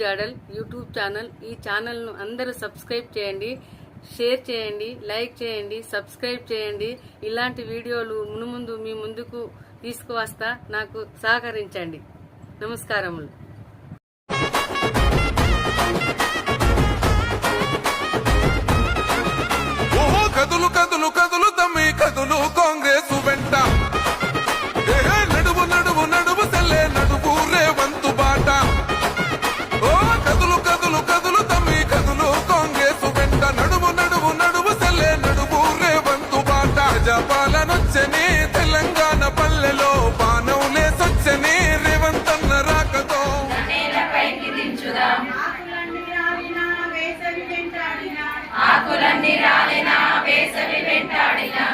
జాడల్ YouTube channel. ఈ ఛానల్ను అందరూ సబ్స్క్రైబ్ చేయండి, షేర్ చేయండి, లైక్ చేయండి, సబ్స్క్రైబ్ చేయండి. ఇలాంటి వీడియోలు మునుముందు మీ ముందుకు తీసుకువస్తా. నాకు సహకరించండి. నమస్కారములు. కదులు కదులు కదులు తమ్మి కదులు కాంగ్రెస్ వెంట నడువు నడువు నడువు సెల్లే నడువు రేవంతు బాట. ఓ కదులు కదులు కదులు తమ్మి కదులు కాంగ్రెస్ వెంట నడువు నడువు నడువు సెల్లే నడువు రేవంతు బాట. ప్రజాపాలనొచ్చని తెలంగాణ పల్లెలో బాణంలే సొచ్చని రేవంతన్న రాకతో ఆకులన్నీ రాలినా వేసవి వెంటాడినా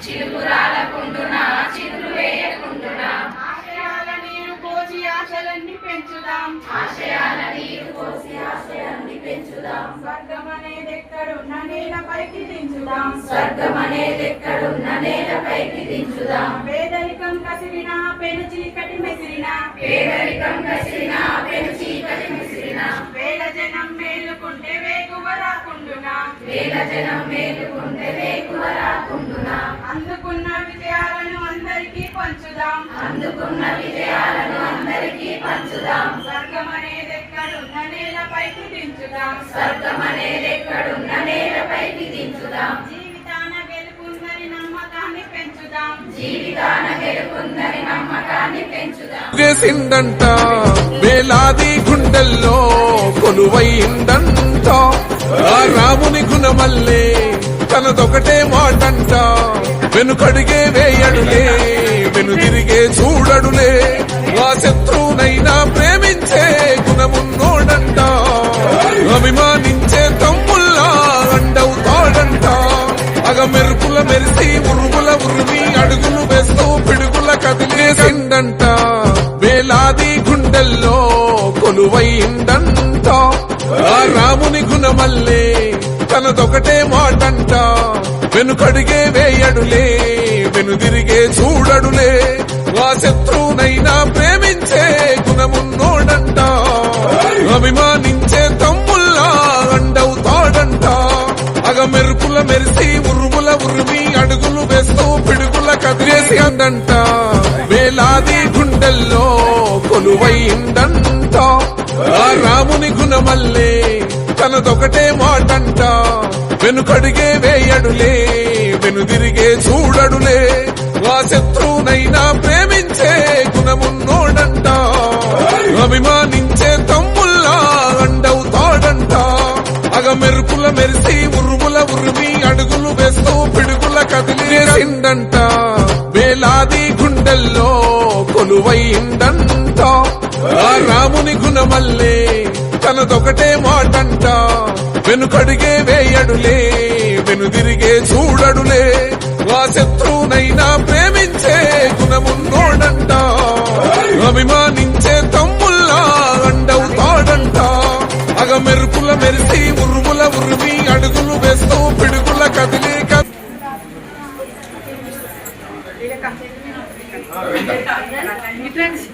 చిలుకురాలకుండునా చిగురు వేయకుండునా ఆశయాల నీరు పోసి ఆశలన్నీ పెంచుదాం స్వర్గమనేదెక్కడున్న నేలపైకి దించుదాం పేదరికం కసిరినా పెను చీకటి మెసిరినా వేల జనం మేలుకుంటే వేకువ రాకుండునా అందుకున్న విజయాలను అందరికీ పంచుదాం స్వర్గమనేదెక్కడున్న నేలపైకి దించుదాం జీవితాన గెలుపుందని నమ్మకాన్ని పెంచుదాం చేసిందంట వేలాది గుండెల్లో కొలువైందంట ఆ రాముని గుణమల్లే తనదొకటే మాటంట. వెనుకడిగే వేయడులే వెనుదిరిగే చూడడులే ఆ శత్రువునైనా ప్రేమించే గుణమున్నోడంట. అభిమానించే తమ్ముల్లా అండవుతాడంట. అగ మెరుపుల మెరిసి ఉరుముల ఉరిమి అడుగులు వేస్తూ పిడుగుల కదిలేసిందంట వేలాది గుండెల్లో కొలువైందంట ఆ రాముని గుణమల్లే తనదొకటే మాటంట. వెనుకడిగే వేయడులే వెనుదిరిగే చూడడులే ఆ శత్రువునైనా ప్రేమించే గుణమున్నోడంట. అభిమానించే తమ్ముల్లా అండవుతాడంట. అగ మెరుపుల మెరిసి ఉరుముల ఉరిమి అడుగులు వేస్తూ పిడుగుల కదిలేసి అందంట వేలాది గుండెల్లో కొలువైందంట ఆ రాముని గుణమల్లే తనదొకటే మాటంట. వెనుకడిగే వేయడులే వెనుదిరిగే చూడడులే ఆ శత్రువునైనా ప్రేమించే గుణమున్నోడంట. అభిమానించే తమ్ముల్లా అండవుతాడంట. అగ మెరుపుల మెరిసి ఉరుముల ఉరిమి అడుగులు వేస్తూ పిడుగుల కదిలేసిందంట వేలాది గుండెల్లో కొలువైందంట ఆ రాముని గుణమల్లే తనదొకటే మాటంట. వెనుకడిగే వేయడులే వెనుదిరిగే చూడడులే ఆ శత్రువునైనా ప్రేమించే గుణమున్నోడంట. అభిమానించే తమ్ముల్లా అండవుతాడంట. అగ మెరుపుల మెరిసి ఉరుముల ఉరిమి అడుగులు వేస్తూ పిడుగుల కదిలే Gracias.